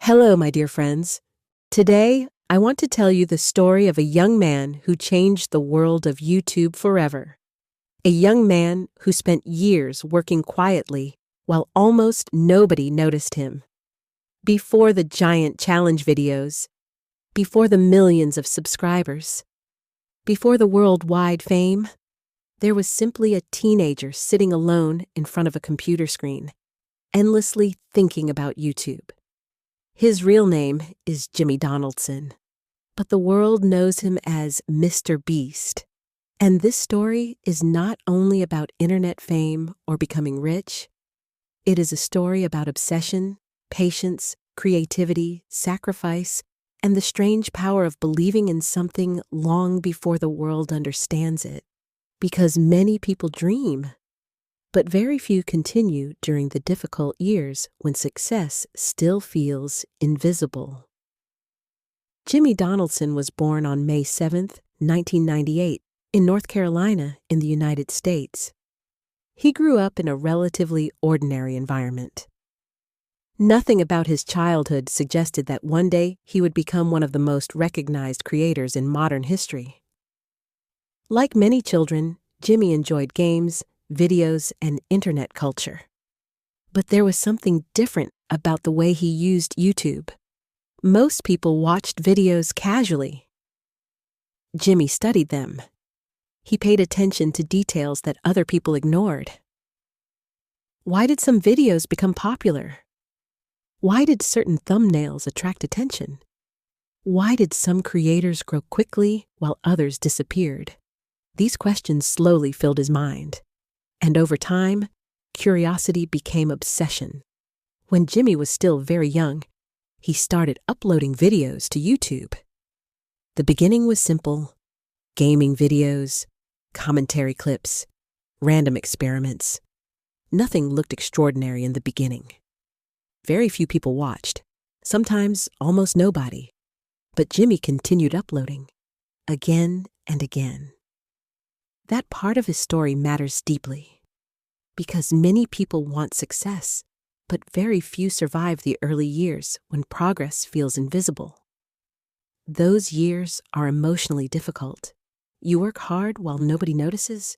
Hello, my dear friends. Today, I want to tell you the story of a young man who changed the world of YouTube forever. A young man who spent years working quietly while almost nobody noticed him. Before the giant challenge videos, before the millions of subscribers, before the worldwide fame, there was simply a teenager sitting alone in front of a computer screen, endlessly thinking about YouTube. His real name is Jimmy Donaldson, but the world knows him as MrBeast. And this story is not only about internet fame or becoming rich. It is a story about obsession, patience, creativity, sacrifice, and the strange power of believing in something long before the world understands it. Because many people dream, but very few continue during the difficult years when success still feels invisible. Jimmy Donaldson was born on May 7, 1998, in North Carolina in the United States. He grew up in a relatively ordinary environment. Nothing about his childhood suggested that one day he would become one of the most recognized creators in modern history. Like many children, Jimmy enjoyed games, videos, and internet culture. But there was something different about the way he used YouTube. Most people watched videos casually. Jimmy studied them. He paid attention to details that other people ignored. Why did some videos become popular? Why did certain thumbnails attract attention? Why did some creators grow quickly while others disappeared? These questions slowly filled his mind. And over time, curiosity became obsession. When Jimmy was still very young, he started uploading videos to YouTube. The beginning was simple: gaming videos, commentary clips, random experiments. Nothing looked extraordinary in the beginning. Very few people watched, sometimes almost nobody. But Jimmy continued uploading, again and again. That part of his story matters deeply, because many people want success, but very few survive the early years when progress feels invisible. Those years are emotionally difficult. You work hard while nobody notices.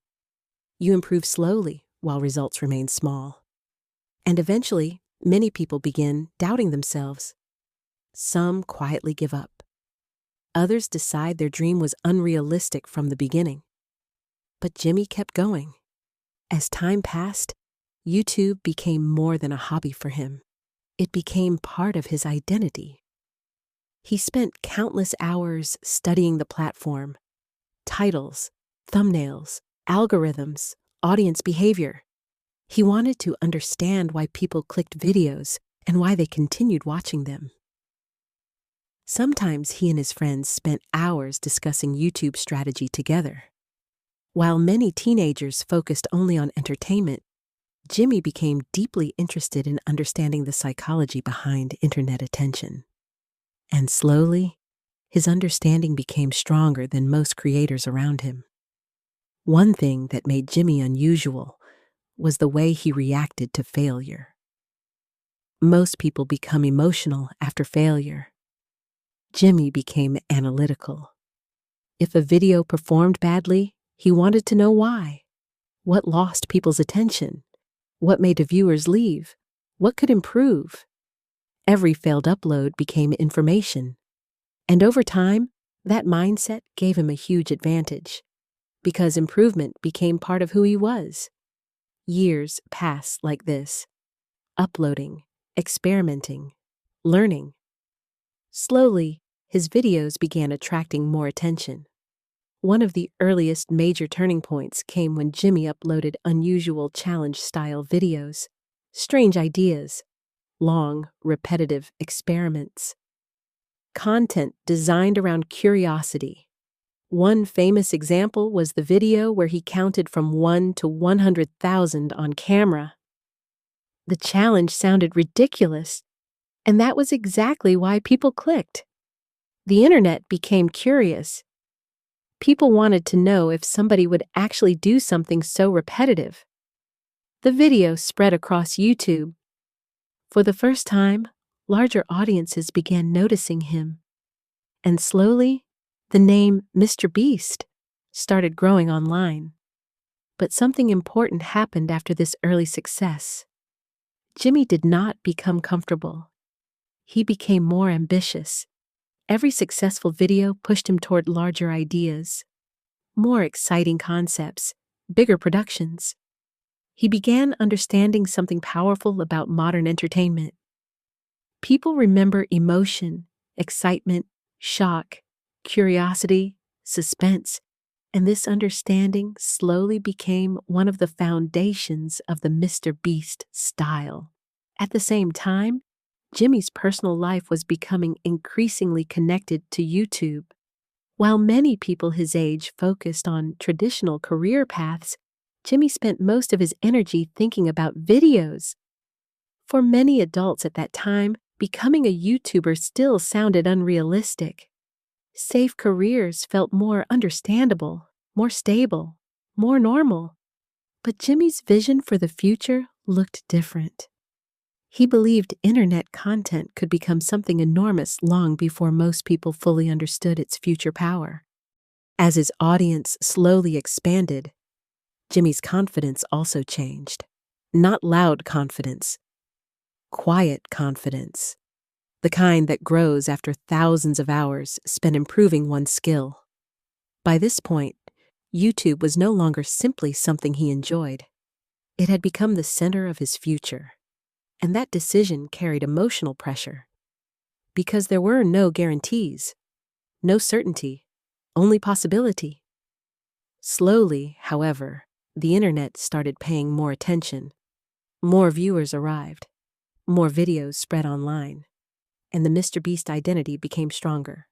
You improve slowly while results remain small. And eventually, many people begin doubting themselves. Some quietly give up. Others decide their dream was unrealistic from the beginning. But Jimmy kept going. As time passed, YouTube became more than a hobby for him. It became part of his identity. He spent countless hours studying the platform, titles, thumbnails, algorithms, audience behavior. He wanted to understand why people clicked videos and why they continued watching them. Sometimes he and his friends spent hours discussing YouTube strategy together. While many teenagers focused only on entertainment, Jimmy became deeply interested in understanding the psychology behind internet attention. And slowly, his understanding became stronger than most creators around him. One thing that made Jimmy unusual was the way he reacted to failure. Most people become emotional after failure. Jimmy became analytical. If a video performed badly, he wanted to know why. What lost people's attention? What made the viewers leave? What could improve? Every failed upload became information. And over time, that mindset gave him a huge advantage, because improvement became part of who he was. Years passed like this, uploading, experimenting, learning. Slowly, his videos began attracting more attention. One of the earliest major turning points came when Jimmy uploaded unusual challenge-style videos, strange ideas, long, repetitive experiments. Content designed around curiosity. One famous example was the video where he counted from 1 to 100,000 on camera. The challenge sounded ridiculous, and that was exactly why people clicked. The internet became curious. People wanted to know if somebody would actually do something so repetitive. The video spread across YouTube. For the first time, larger audiences began noticing him. And slowly, the name MrBeast started growing online. But something important happened after this early success. Jimmy did not become comfortable. He became more ambitious. Every successful video pushed him toward larger ideas, more exciting concepts, bigger productions. He began understanding something powerful about modern entertainment. People remember emotion, excitement, shock, curiosity, suspense, and this understanding slowly became one of the foundations of the MrBeast style. At the same time, Jimmy's personal life was becoming increasingly connected to YouTube. While many people his age focused on traditional career paths, Jimmy spent most of his energy thinking about videos. For many adults at that time, becoming a YouTuber still sounded unrealistic. Safe careers felt more understandable, more stable, more normal. But Jimmy's vision for the future looked different. He believed internet content could become something enormous long before most people fully understood its future power. As his audience slowly expanded, Jimmy's confidence also changed. Not loud confidence, quiet confidence. The kind that grows after thousands of hours spent improving one's skill. By this point, YouTube was no longer simply something he enjoyed. It had become the center of his future. And that decision carried emotional pressure. Because there were no guarantees, no certainty, only possibility. Slowly, however, the internet started paying more attention. More viewers arrived. More videos spread online. And the MrBeast identity became stronger.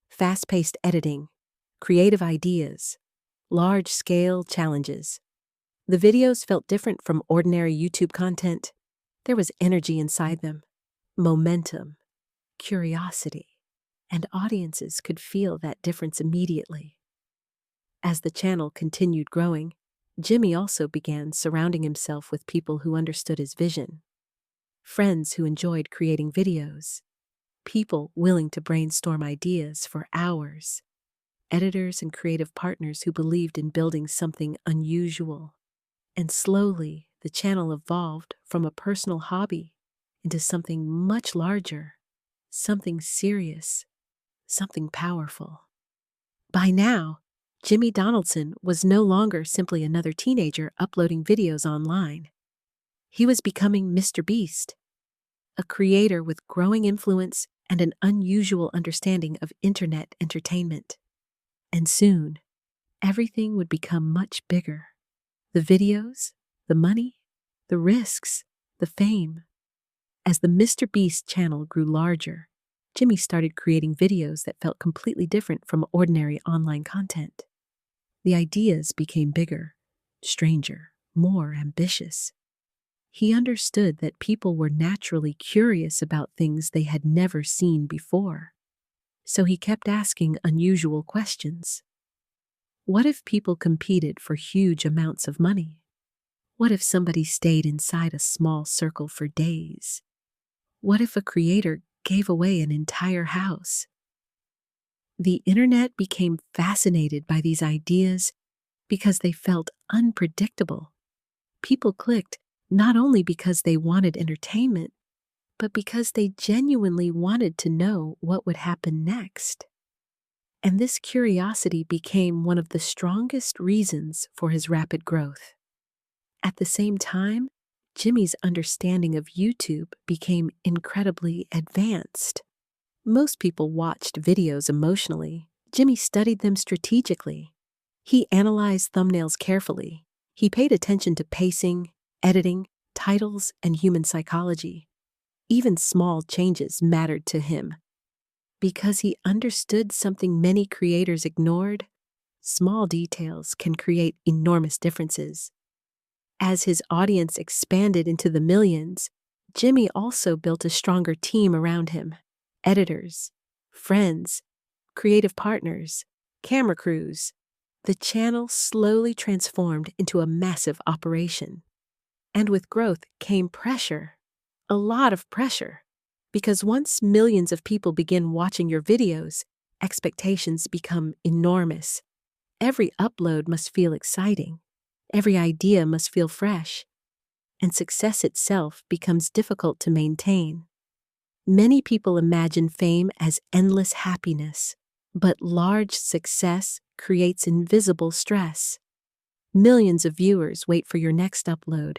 Fast-paced editing, creative ideas, large-scale challenges. The videos felt different from ordinary YouTube content. There was energy inside them, momentum, curiosity, and audiences could feel that difference immediately. As the channel continued growing, Jimmy also began surrounding himself with people who understood his vision. Friends who enjoyed creating videos. People willing to brainstorm ideas for hours. Editors and creative partners who believed in building something unusual. And slowly, the channel evolved from a personal hobby into something much larger, something serious, something powerful. By now, Jimmy Donaldson was no longer simply another teenager uploading videos online. He was becoming MrBeast, a creator with growing influence and an unusual understanding of internet entertainment. And soon, everything would become much bigger. The videos, the money, the risks, the fame. As the MrBeast channel grew larger, Jimmy started creating videos that felt completely different from ordinary online content. The ideas became bigger, stranger, more ambitious. He understood that people were naturally curious about things they had never seen before. So he kept asking unusual questions. What if people competed for huge amounts of money? What if somebody stayed inside a small circle for days? What if a creator gave away an entire house? The internet became fascinated by these ideas because they felt unpredictable. People clicked not only because they wanted entertainment, but because they genuinely wanted to know what would happen next. And this curiosity became one of the strongest reasons for his rapid growth. At the same time, Jimmy's understanding of YouTube became incredibly advanced. Most people watched videos emotionally. Jimmy studied them strategically. He analyzed thumbnails carefully. He paid attention to pacing, editing, titles, and human psychology. Even small changes mattered to him. Because he understood something many creators ignored, small details can create enormous differences. As his audience expanded into the millions, Jimmy also built a stronger team around him. Editors, friends, creative partners, camera crews. The channel slowly transformed into a massive operation. And with growth came pressure. A lot of pressure. Because once millions of people begin watching your videos, expectations become enormous. Every upload must feel exciting. Every idea must feel fresh. And success itself becomes difficult to maintain. Many people imagine fame as endless happiness, but large success creates invisible stress. Millions of viewers wait for your next upload.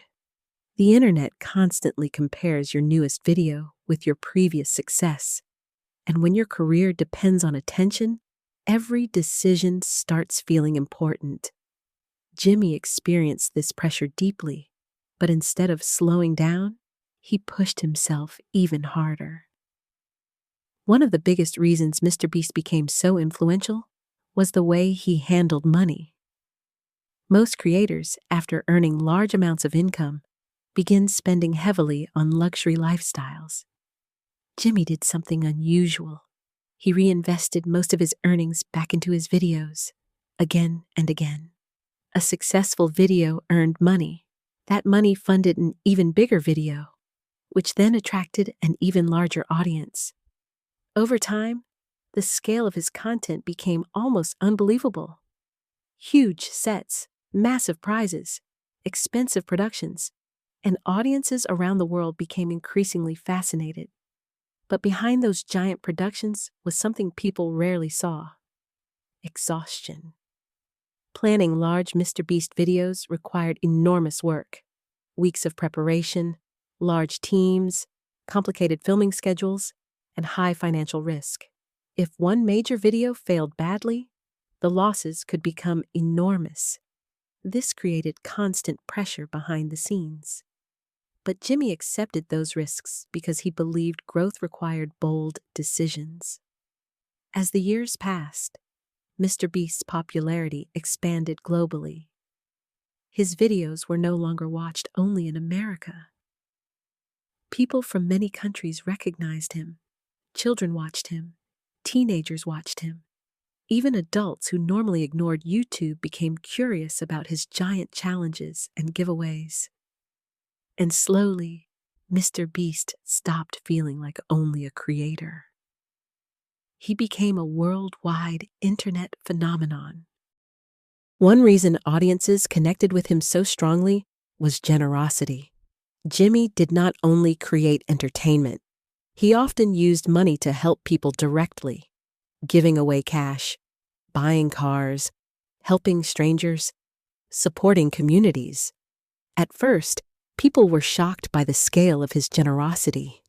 The internet constantly compares your newest video with your previous success. And when your career depends on attention, every decision starts feeling important. Jimmy experienced this pressure deeply, but instead of slowing down, he pushed himself even harder. One of the biggest reasons MrBeast became so influential was the way he handled money. Most creators, after earning large amounts of income, begin spending heavily on luxury lifestyles. Jimmy did something unusual. He reinvested most of his earnings back into his videos, again and again. A successful video earned money. That money funded an even bigger video, which then attracted an even larger audience. Over time, the scale of his content became almost unbelievable. Huge sets, massive prizes, expensive productions, and audiences around the world became increasingly fascinated. But behind those giant productions was something people rarely saw: exhaustion. Planning large MrBeast videos required enormous work. Weeks of preparation, large teams, complicated filming schedules, and high financial risk. If one major video failed badly, the losses could become enormous. This created constant pressure behind the scenes. But Jimmy accepted those risks because he believed growth required bold decisions. As the years passed, MrBeast's popularity expanded globally. His videos were no longer watched only in America. People from many countries recognized him. Children watched him. Teenagers watched him. Even adults who normally ignored YouTube became curious about his giant challenges and giveaways. And slowly, MrBeast stopped feeling like only a creator. He became a worldwide internet phenomenon. One reason audiences connected with him so strongly was generosity. Jimmy did not only create entertainment. He often used money to help people directly, giving away cash, buying cars, helping strangers, supporting communities. At first, people were shocked by the scale of his generosity.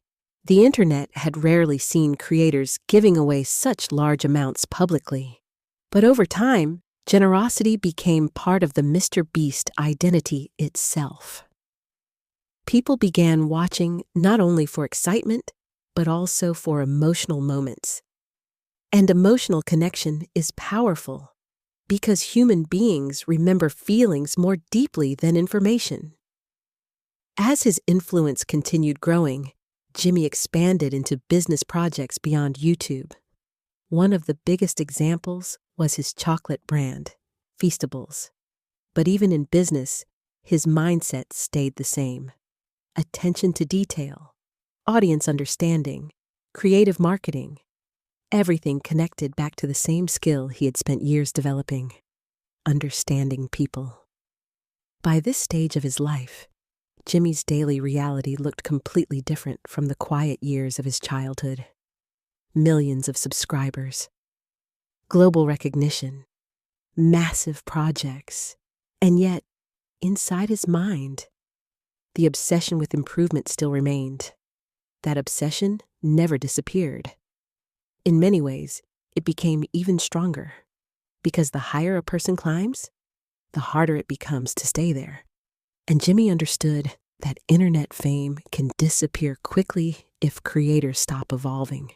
The internet had rarely seen creators giving away such large amounts publicly. But over time, generosity became part of the MrBeast identity itself. People began watching not only for excitement, but also for emotional moments. And emotional connection is powerful because human beings remember feelings more deeply than information. As his influence continued growing, Jimmy expanded into business projects beyond YouTube. One of the biggest examples was his chocolate brand, Feastables. But even in business, his mindset stayed the same: attention to detail, audience understanding, creative marketing. Everything connected back to the same skill he had spent years developing: understanding people. By this stage of his life, Jimmy's daily reality looked completely different from the quiet years of his childhood. Millions of subscribers, global recognition, massive projects, and yet, inside his mind, the obsession with improvement still remained. That obsession never disappeared. In many ways, it became even stronger, because the higher a person climbs, the harder it becomes to stay there. And Jimmy understood that internet fame can disappear quickly if creators stop evolving.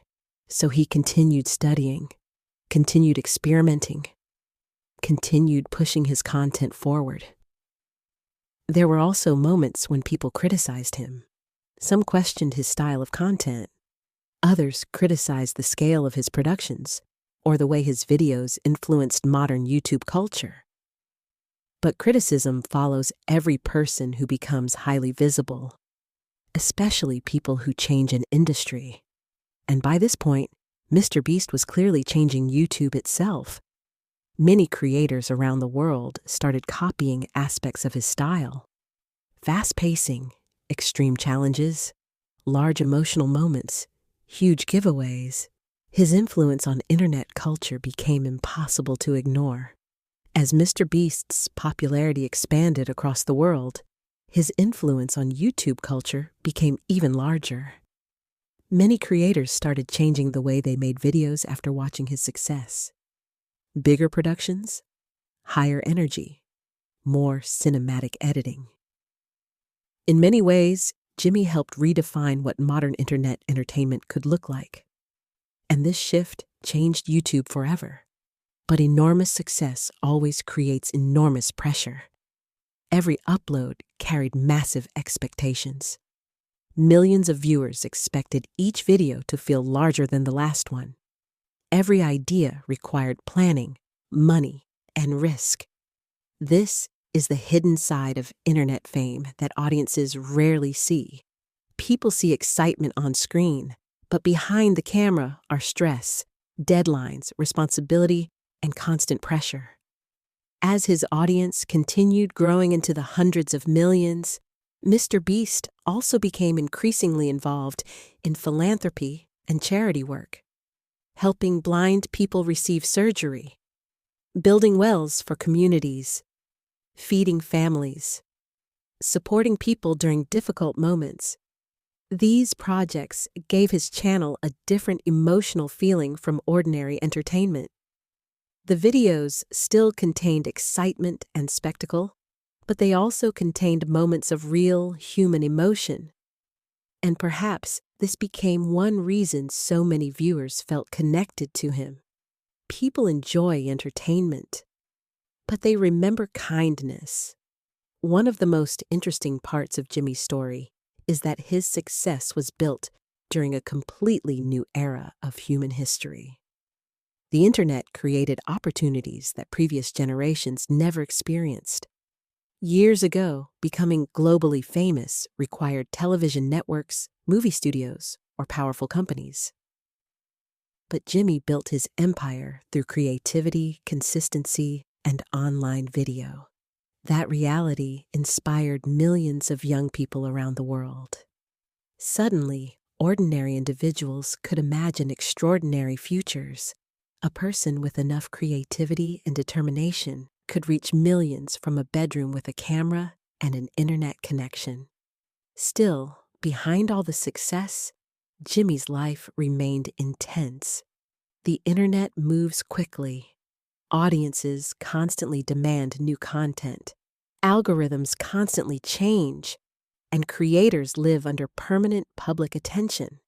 So he continued studying, continued experimenting, continued pushing his content forward. There were also moments when people criticized him. Some questioned his style of content. Others criticized the scale of his productions or the way his videos influenced modern YouTube culture. But criticism follows every person who becomes highly visible, especially people who change an industry. And by this point, MrBeast was clearly changing YouTube itself. Many creators around the world started copying aspects of his style. Fast pacing, extreme challenges, large emotional moments, huge giveaways. His influence on internet culture became impossible to ignore. As MrBeast's popularity expanded across the world, his influence on YouTube culture became even larger. Many creators started changing the way they made videos after watching his success. Bigger productions, higher energy, more cinematic editing. In many ways, Jimmy helped redefine what modern internet entertainment could look like. And this shift changed YouTube forever. But enormous success always creates enormous pressure. Every upload carried massive expectations. Millions of viewers expected each video to feel larger than the last one. Every idea required planning, money, and risk. This is the hidden side of internet fame that audiences rarely see. People see excitement on screen, but behind the camera are stress, deadlines, responsibility, and constant pressure. As his audience continued growing into the hundreds of millions, MrBeast also became increasingly involved in philanthropy and charity work, helping blind people receive surgery, building wells for communities, feeding families, supporting people during difficult moments. These projects gave his channel a different emotional feeling from ordinary entertainment. The videos still contained excitement and spectacle, but they also contained moments of real human emotion. And perhaps this became one reason so many viewers felt connected to him. People enjoy entertainment, but they remember kindness. One of the most interesting parts of Jimmy's story is that his success was built during a completely new era of human history. The internet created opportunities that previous generations never experienced. Years ago, becoming globally famous required television networks, movie studios, or powerful companies. But Jimmy built his empire through creativity, consistency, and online video. That reality inspired millions of young people around the world. Suddenly, ordinary individuals could imagine extraordinary futures. A person with enough creativity and determination could reach millions from a bedroom with a camera and an internet connection. Still, behind all the success, Jimmy's life remained intense. The internet moves quickly. Audiences constantly demand new content. Algorithms constantly change, and creators live under permanent public attention.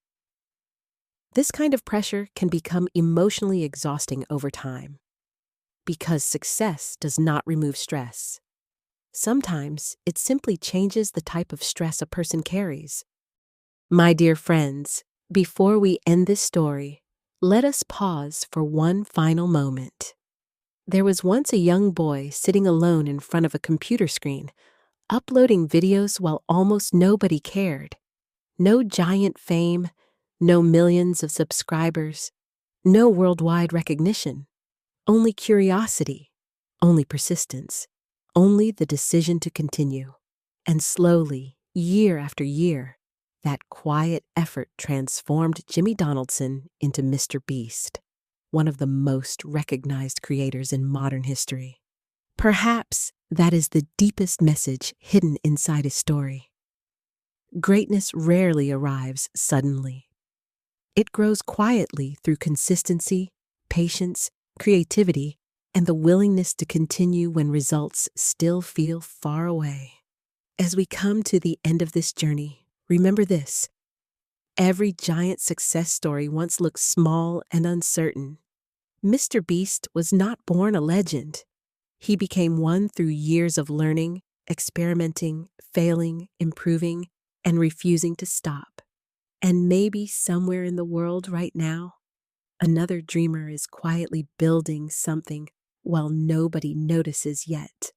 This kind of pressure can become emotionally exhausting over time, because success does not remove stress. Sometimes it simply changes the type of stress a person carries. My dear friends, before we end this story, let us pause for one final moment. There was once a young boy sitting alone in front of a computer screen, uploading videos while almost nobody cared. No giant fame, no millions of subscribers, no worldwide recognition. Only curiosity, only persistence, only the decision to continue. And slowly, year after year, that quiet effort transformed Jimmy Donaldson into MrBeast, one of the most recognized creators in modern history. Perhaps that is the deepest message hidden inside his story. Greatness rarely arrives suddenly. It grows quietly through consistency, patience, creativity, and the willingness to continue when results still feel far away. As we come to the end of this journey, remember this: every giant success story once looked small and uncertain. MrBeast was not born a legend. He became one through years of learning, experimenting, failing, improving, and refusing to stop. And maybe somewhere in the world right now, another dreamer is quietly building something while nobody notices yet.